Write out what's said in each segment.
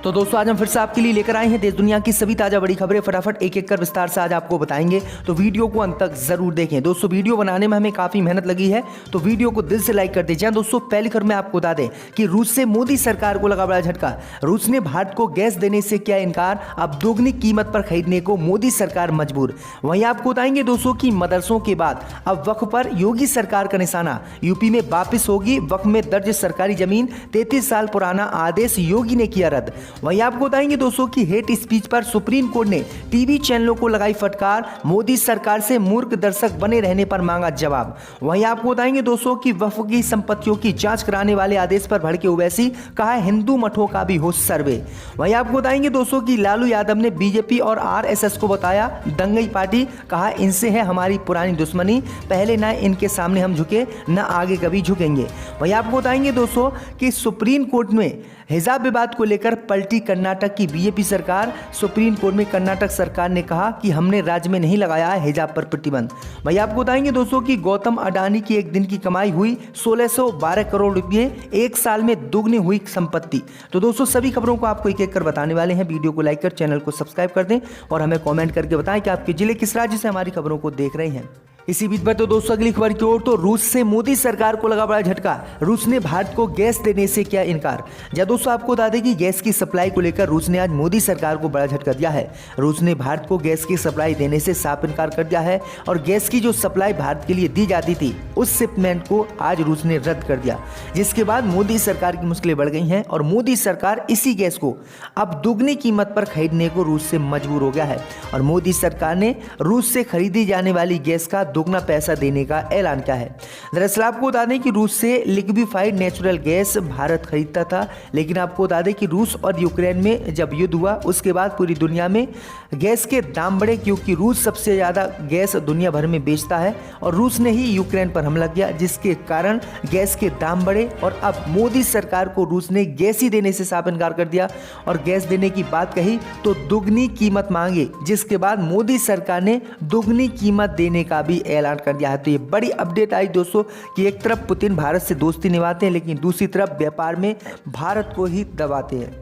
तो दोस्तों आज हम फिर से आपके लिए लेकर आए हैं देश दुनिया की सभी ताजा बड़ी खबरें। फटाफट एक एक कर विस्तार से आज आपको बताएंगे, तो वीडियो को अंत तक जरूर देखें। दोस्तों वीडियो बनाने में हमें काफी मेहनत लगी है, तो वीडियो को दिल से लाइक कर दीजिए। दोस्तों पहली खबर में आपको बता दें कि रूस से मोदी सरकार को लगा बड़ा झटका। रूस ने भारत को गैस देने से किया इनकार, अब दोगुनी कीमत पर खरीदने को मोदी सरकार मजबूर। वहीं आपको बताएंगे दोस्तों की मदरसों के बाद अब वक्फ पर योगी सरकार का निशाना। यूपी में वापिस होगी वक्फ में दर्ज सरकारी जमीन, 33 साल पुराना आदेश योगी ने किया रद्द। वहीं आपको बताएंगे दोस्तों की हेट स्पीच पर सुप्रीम कोर्ट ने टीवी चैनलों को लगाई फटकार, मोदी सरकार से मूर्ख दर्शक बने रहने पर मांगा जवाब। वहीं आपको बताएंगे दोस्तों की वक्फ की संपत्तियों की जांच कराने वाले आदेश पर भड़के ओवैसी, कहा हिंदू मठों का भी हो सर्वे। वहीं आपको बताएंगे दोस्तों की लालू यादव ने बीजेपी और आरएसएस को बताया दंगई पार्टी, कहा इनसे है हमारी पुरानी दुश्मनी, पहले न इनके सामने हम झुके न आगे कभी झुकेंगे। वहीं आपको बताएंगे दोस्तों कि सुप्रीम कोर्ट में हिजाब विवाद को लेकर पलटी कर्नाटक की बीजेपी सरकार। सुप्रीम कोर्ट में कर्नाटक सरकार ने कहा कि हमने राज्य में नहीं लगाया है हिजाब पर प्रतिबंध। वहीं आपको बताएंगे दोस्तों कि गौतम अडानी की एक दिन की कमाई हुई 1612 करोड़ रुपए, एक साल में दुगनी हुई संपत्ति। तो दोस्तों सभी खबरों को आपको एक एक कर बताने वाले हैं। वीडियो को लाइक कर चैनल को सब्सक्राइब कर दें और हमें कॉमेंट करके बताएं कि आपके जिले किस राज्य से हमारी खबरों को देख रहे हैं। इसी बीच में तो दोस्तों अगली खबर की ओर, तो रूस से मोदी सरकार को लगा बड़ा झटका। रूस ने भारत को गैस देने से किया इनकार। जब दोस्तों आपको बता दें कि गैस की सप्लाई को लेकर रूस ने आज मोदी सरकार को बड़ा झटका दिया है। रूस ने भारत को गैस की सप्लाई देने से साफ इनकार कर दिया है और गैस की जो सप्लाई भारत के लिए दी जाती थी उस शिपमेंट को आज रूस ने रद्द कर दिया, जिसके बाद मोदी सरकार की मुश्किलें बढ़ गई हैं और मोदी सरकार इसी गैस को अब दुगनी कीमत पर खरीदने को रूस से मजबूर हो गया है। और मोदी सरकार ने रूस से खरीदी जाने वाली गैस का दोगुना पैसा देने का ऐलान किया है। दरअसल आपको बता दें कि रूस से लिक्विफाइड नेचुरल गैस भारत खरीदता था, लेकिन आपको बता दें कि रूस और यूक्रेन में जब युद्ध हुआ उसके बाद पूरी दुनिया में गैस के दाम बढ़े, क्योंकि रूस सबसे ज़्यादा गैस दुनिया भर में बेचता है और रूस ने ही यूक्रेन पर हमला किया, जिसके कारण गैस के दाम बढ़े। और अब मोदी सरकार को रूस ने गैस ही देने से साफ इनकार कर दिया और गैस देने की बात कही तो दुगनी कीमत मांगी, जिसके बाद मोदी सरकार ने दुगनी कीमत देने का भी ऐलान कर दिया है। तो ये बड़ी अपडेट आई दोस्तों कि एक तरफ पुतिन भारत से दोस्ती निभाते हैं, लेकिन दूसरी तरफ व्यापार में भारत को ही दबाते हैं।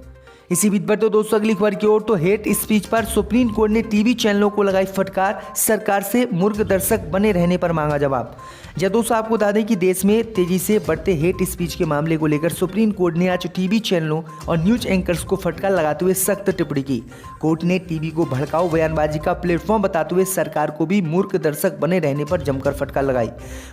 इसी बीच पर तो दोस्तों अगली खबर की ओर, तो हेट स्पीच पर सुप्रीम कोर्ट ने टीवी चैनलों को लगाई फटकार, सरकार से मूर्ख दर्शक बने रहने पर मांगा जवाब। जब दोस्तों आपको बता दें कि देश में तेजी से बढ़ते हेट स्पीच के मामले को लेकर सुप्रीम कोर्ट ने आज टीवी चैनलों और न्यूज एंकर्स को फटकार लगाते हुए सख्त टिप्पणी की। कोर्ट ने टीवी को भड़काऊ बयानबाजी का प्लेटफॉर्म बताते हुए सरकार को भी मूर्ख दर्शक बने रहने पर जमकर फटकार लगाई।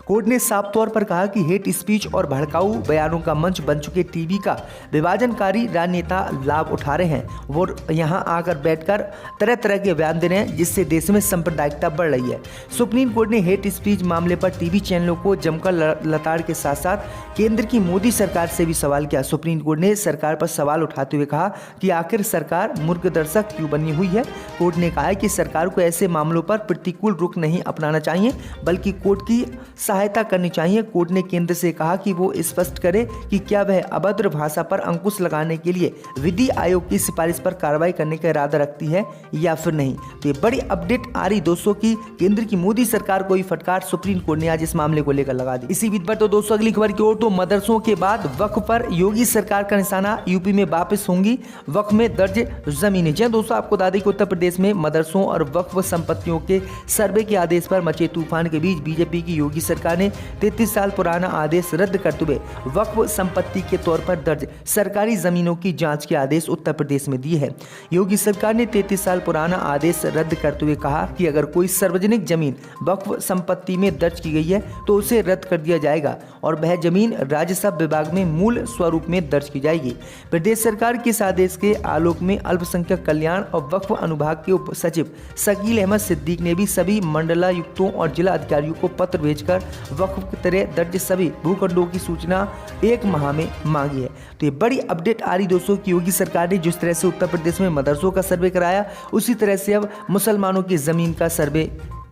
कोर्ट ने साफ तौर पर कहा कि हेट स्पीच और भड़काऊ बयानों का मंच बन चुके टीवी का विभाजनकारी राजनेता लाभ उठा रहे हैं। वो यहाँ आकर बैठकर तरह तरह के बयान दे रहे हैं, जिससे देश में सांप्रदायिकता बढ़ रही है। सुप्रीम कोर्ट ने हेट स्पीच मामले पर टीवी चैनलों को जमकर लताड़ के साथ साथ केंद्र की मोदी सरकार से भी सवाल किया। सुप्रीम कोर्ट ने सरकार पर सवाल उठाते हुए कहा कि आखिर सरकार मूर्ख दर्शक क्यों बनी हुई है। कोर्ट ने कहा कि सरकार को ऐसे मामलों पर प्रतिकूल रुख नहीं अपनाना चाहिए, बल्कि कोर्ट की सहायता करनी चाहिए। कोर्ट ने केंद्र से कहा कि वो स्पष्ट करे कि क्या वह अभद्र भाषा पर अंकुश लगाने के लिए विधि आयोग की सिफारिश पर कार्रवाई करने का इरादा रखती है या फिर नहीं। तो ये बड़ी अपडेट आ रही दोस्तों की केंद्र की मोदी सरकार को ही फटकार सुप्रीम कोर्ट ने आज इस मामले को लेकर लगा दी। इसी बीच पर तो दोस्तों अगली खबर की ओर, तो मदरसों के बाद वक्फ पर योगी सरकार का निशाना, यूपी में वापस होंगी वक्फ में दर्ज जमीनें। जी दोस्तों आपको बता दें कि उत्तर प्रदेश में मदरसों और वक्फ संपत्तियों के सर्वे के आदेश पर मचे तूफान के बीच बीजेपी की योगी सरकार ने 33 साल पुराना आदेश रद्द करते हुए वक्फ संपत्ति के तौर पर दर्ज सरकारी जमीनों की जांच के आदेश उत्तर प्रदेश में दिए है। योगी सरकार ने 33 साल पुराना आदेश रद्द करते हुए कहा कि अगर कोई सार्वजनिक जमीन वक्फ संपत्ति में दर्ज की गई है तो उसे रद्द कर दिया जाएगा और वह जमीन राजस्व विभाग में मूल स्वरूप में दर्ज की जाएगी। प्रदेश सरकार के इस आदेश के आलोक में अल्पसंख्यक कल्याण और वक्फ अनुभाग के उप सचिव शकील अहमद सिद्दीक ने भी सभी मंडलायुक्तों और जिला अधिकारियों को पत्र भेजकर वक्फ की तरह दर्ज सभी भूखंडों की सूचना 1 माह में मांगी है। तो ये बड़ी अपडेट आ रही दोस्तों की योगी सरकार ने जिस तरह से उत्तर प्रदेश में मदरसों का सर्वे कराया, उसी तरह से अब मुसलमानों की जमीन का सर्वे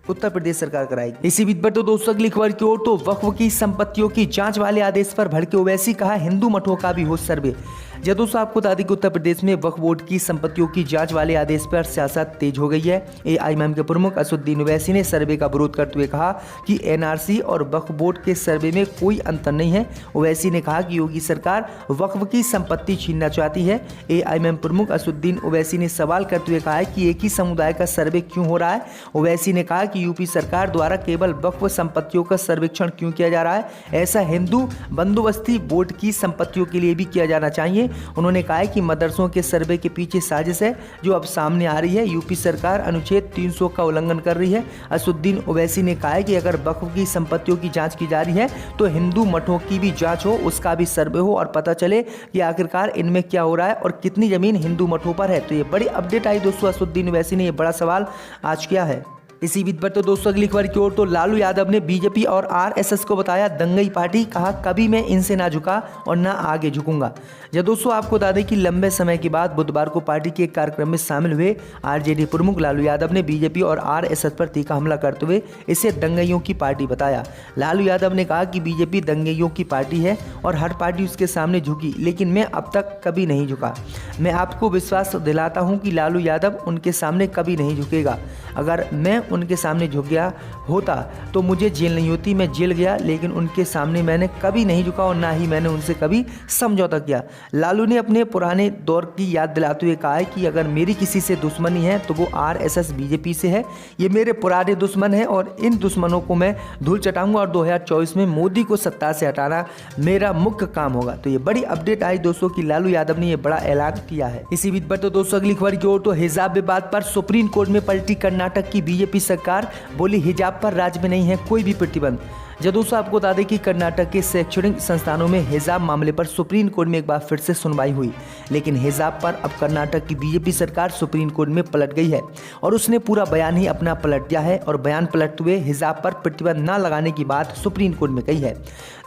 उत्तर प्रदेश सरकार कराएगी। इसी बीच पर तो दोस्तों अगली खबर की ओर, तो वक्फ की संपत्तियों की जांच वाले आदेश पर भड़के ओवैसी, कहा हिंदू मठों का भी हो सर्वे। जब दोस्तों आपको बता दें कि उत्तर प्रदेश में वक्फ बोर्ड की संपत्तियों की जांच वाले आदेश पर सियासत तेज हो गई है। एआईएमआईएम के प्रमुख असदुद्दीन ओवैसी ने सर्वे का विरोध करते हुए कहा कि एनआरसी और वक्फ बोर्ड के सर्वे में कोई अंतर नहीं है। ओवैसी ने कहा कि योगी सरकार वक्फ की संपत्ति छीनना चाहती है। एआईएमआईएम प्रमुख असदुद्दीन ओवैसी ने सवाल करते हुए कहा है कि एक ही समुदाय का सर्वे क्यों हो रहा है। ओवैसी ने कहा कि यूपी सरकार द्वारा केवल वक्फ संपत्तियों का सर्वेक्षण क्यों किया जा रहा है, ऐसा हिंदू बंदोबस्ती बोर्ड की संपत्तियों के लिए भी किया जाना चाहिए। उन्होंने कहा है कि मदरसों के सर्वे के पीछे साजिश है जो अब सामने आ रही है। यूपी सरकार अनुच्छेद 300 का उल्लंघन कर रही है। असदुद्दीन ओवैसी ने कहा है कि अगर वक्फ की संपत्तियों की जांच की जा रही है तो हिंदू मठों की भी जांच हो, उसका भी सर्वे हो और पता चले कि आखिरकार इनमें क्या हो रहा है और कितनी जमीन हिंदू मठों पर है। तो ये बड़ी अपडेट आई दोस्तों, असदुद्दीन ओवैसी ने ये बड़ा सवाल आज किया है। इसी बीच पर तो दोस्तों अगली खबर की ओर तो लालू यादव ने बीजेपी और आरएसएस को बताया दंगई पार्टी, कहा कभी मैं इनसे ना झुका और ना आगे झुकूंगा। जब दोस्तों आपको बता दें कि लंबे समय के बाद बुधवार को पार्टी के एक कार्यक्रम में शामिल हुए आरजेडी प्रमुख लालू यादव ने बीजेपी और आरएसएस पर तीखा हमला करते हुए इसे दंगइयों की पार्टी बताया। लालू यादव ने कहा कि बीजेपी दंगइयों की पार्टी है और हर पार्टी उसके सामने झुकी, लेकिन मैं अब तक कभी नहीं झुका। मैं आपको विश्वास दिलाता हूं कि लालू यादव उनके सामने कभी नहीं झुकेगा। अगर मैं उनके सामने झुक गया होता तो मुझे जेल नहीं होती, मैं जेल गया, लेकिन उनके सामने मैंने कभी नहीं झुका और ना ही मैंने उनसे कभी समझौता किया। लालू ने अपने पुराने दौर की याद दिलाते हुए कहा है कि अगर मेरी किसी से दुश्मनी है तो वो आरएसएस बीजेपी से है। ये मेरे पुराने दुश्मन हैं और इन दुश्मनों को मैं धूल चटाऊंगा और 2024 में मोदी को सत्ता से हटाना मेरा मुख्य काम होगा। तो ये बड़ी अपडेट आई दोस्तों कि लालू यादव ने ये बड़ा ऐलान किया है। इसी बीच पर तो दोस्तों अगली खबर की ओर तो हिजाब विवाद पर सुप्रीम कोर्ट में पलटी कर्नाटक की बीजेपी सरकार, बोली हिजाब पर राज्य में नहीं है कोई भी प्रतिबंध। जब दोस्तों आपको बता दें कि कर्नाटक के शैक्षणिक संस्थानों में हिजाब मामले पर सुप्रीम कोर्ट में एक बार फिर से सुनवाई हुई, लेकिन हिजाब पर अब कर्नाटक की बीजेपी सरकार सुप्रीम कोर्ट में पलट गई है और उसने पूरा बयान ही अपना पलट दिया है और बयान पलटते हुए हिजाब पर प्रतिबंध न लगाने की बात सुप्रीम कोर्ट में कही है।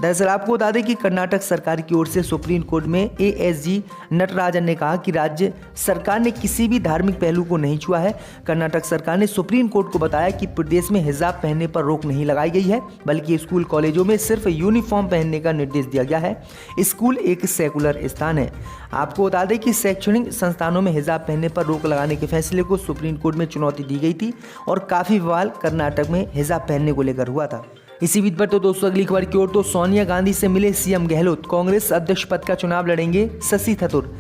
दरअसल आपको बता दें कि कर्नाटक सरकार की ओर से सुप्रीम कोर्ट में एएसजी नटराजन ने कहा कि राज्य सरकार ने किसी भी धार्मिक पहलू को नहीं छुआ है। कर्नाटक सरकार ने सुप्रीम कोर्ट को बताया कि प्रदेश में हिजाब पहनने पर रोक नहीं लगाई गई है, बल्कि स्कूल कॉलेजों में सिर्फ यूनिफॉर्म पहनने का निर्देश दिया गया है। स्कूल एक सेकुलर स्थान है। आपको बता दें कि शैक्षणिक संस्थानों में हिजाब पहनने पर रोक लगाने के फैसले को सुप्रीम कोर्ट में चुनौती दी गई थी और काफी बवाल कर्नाटक में हिजाब पहनने को लेकर हुआ था। इसी बीच पर तो दोस्तों अगली खबर की ओर तो सोनिया गांधी से मिले सीएम गहलोत, कांग्रेस अध्यक्ष पद का चुनाव लड़ेंगे शशि थरूर।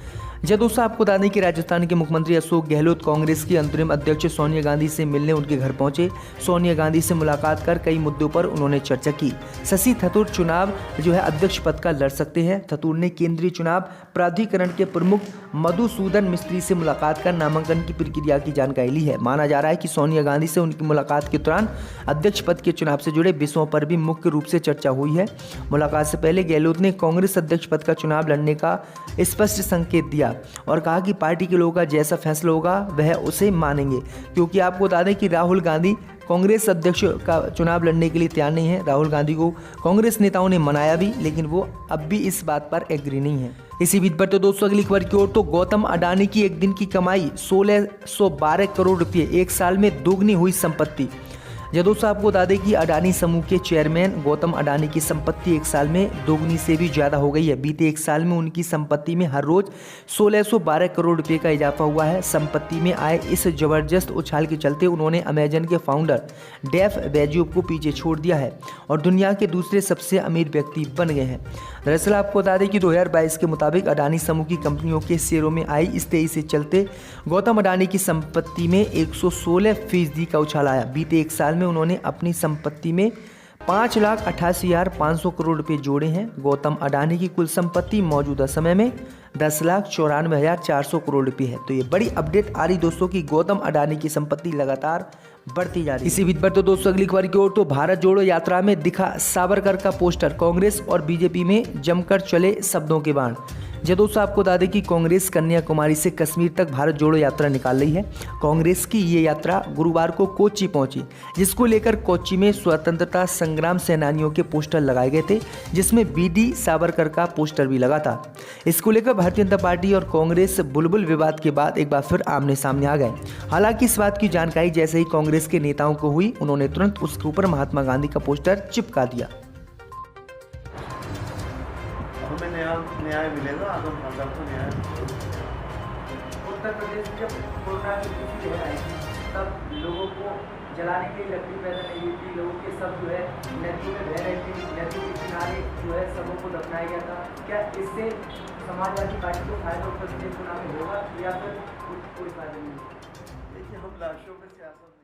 जब दोस्तों आपको बता दें कि राजस्थान के मुख्यमंत्री अशोक गहलोत कांग्रेस की अंतरिम अध्यक्ष सोनिया गांधी से मिलने उनके घर पहुंचे। सोनिया गांधी से मुलाकात कर कई मुद्दों पर उन्होंने चर्चा की। शशि थरूर चुनाव अध्यक्ष पद का लड़ सकते हैं। थरूर ने केंद्रीय चुनाव प्राधिकरण के प्रमुख मधुसूदन मिस्त्री से मुलाकात कर नामांकन की प्रक्रिया की जानकारी ली है। माना जा रहा है कि सोनिया गांधी से उनकी मुलाकात के दौरान अध्यक्ष पद के चुनाव से जुड़े विषयों पर भी मुख्य रूप से चर्चा हुई है। मुलाकात से पहले गहलोत ने कांग्रेस अध्यक्ष पद का चुनाव लड़ने का स्पष्ट संकेत दिया और कहा कि पार्टी के लोगों का जैसा फैसला होगा वह उसे मानेंगे, क्योंकि आपको बता दें कि राहुल गांधी कांग्रेस अध्यक्ष का चुनाव लड़ने के लिए तैयार नहीं है। राहुल गांधी को कांग्रेस नेताओं ने मनाया भी, लेकिन वो अब भी इस बात पर एग्री नहीं है। इसी बीच पर तो दोस्तों अगली खबर की ओर तो गौतम अडानी की एक दिन की कमाई 1612 करोड़ रुपये, एक साल में दोगुनी हुई संपत्ति। जब दोस्तों आपको बता दें कि अडानी समूह के चेयरमैन गौतम अडानी की संपत्ति एक साल में दोगुनी से भी ज़्यादा हो गई है। बीते एक साल में उनकी संपत्ति में हर रोज 1612 करोड़ रुपए का इजाफा हुआ है। संपत्ति में आए इस जबरदस्त उछाल के चलते उन्होंने अमेजन के फाउंडर जेफ बेजोस को पीछे छोड़ दिया है और दुनिया के दूसरे सबसे अमीर व्यक्ति बन गए हैं। दरअसल आपको बता दें कि 2022 के मुताबिक अडानी समूह की कंपनियों के शेयरों में आई इस तेजी से चलते गौतम अडानी की संपत्ति में 116% का उछाल आया। बीते एक साल में उन्होंने अपनी संपत्ति में 5,88,500 करोड़ रुपए जोड़े हैं। गौतम अडानी की कुल संपत्ति मौजूदा समय में 10,94,400 करोड़ रुपए है। तो ये बड़ी अपडेट आ रही दोस्तों कि गौतम अडानी की संपत्ति लगातार बढ़ती जा रही है। इसी बीच पर तो दोस्तों अगली खबर की ओर तो भारत जोड़ो यात्रा में दिखा सावरकर का पोस्टर, कांग्रेस और बीजेपी में जमकर चले शब्दों के बाण। जब दोस्तों आपको बता दें कि कांग्रेस कन्याकुमारी से कश्मीर तक भारत जोड़ो यात्रा निकाल रही है। कांग्रेस की ये यात्रा गुरुवार को कोच्चि पहुंची, जिसको लेकर कोच्चि में स्वतंत्रता संग्राम सेनानियों के पोस्टर लगाए गए थे, जिसमें बीडी सावरकर का पोस्टर भी लगा था। इसको लेकर भारतीय जनता पार्टी और कांग्रेस बुलबुल विवाद के बाद एक बार फिर आमने सामने आ गए। हालांकि इस बात की जानकारी जैसे ही कांग्रेस के नेताओं को हुई, उन्होंने तुरंत उसके ऊपर महात्मा गांधी का पोस्टर चिपका दिया। मैंने न्याय मिलेगा, आदम खानदार को न्याय। उत्तर प्रदेश में जब कोरोना की दूसरी लहर आई थी तब लोगों को जलाने के लिए लकड़ी पैदा नहीं हुई थी, लोगों के सब जो है नदियों में बह रहे थे, नदियों के किनारे जो है सबों को दफनाया गया था। क्या इससे समाजवादी पार्टी को फायदा उत्तर प्रदेश चुनाव में होगा या फिर कोई फायदा नहीं? देखिए, हम लाशों में सियासत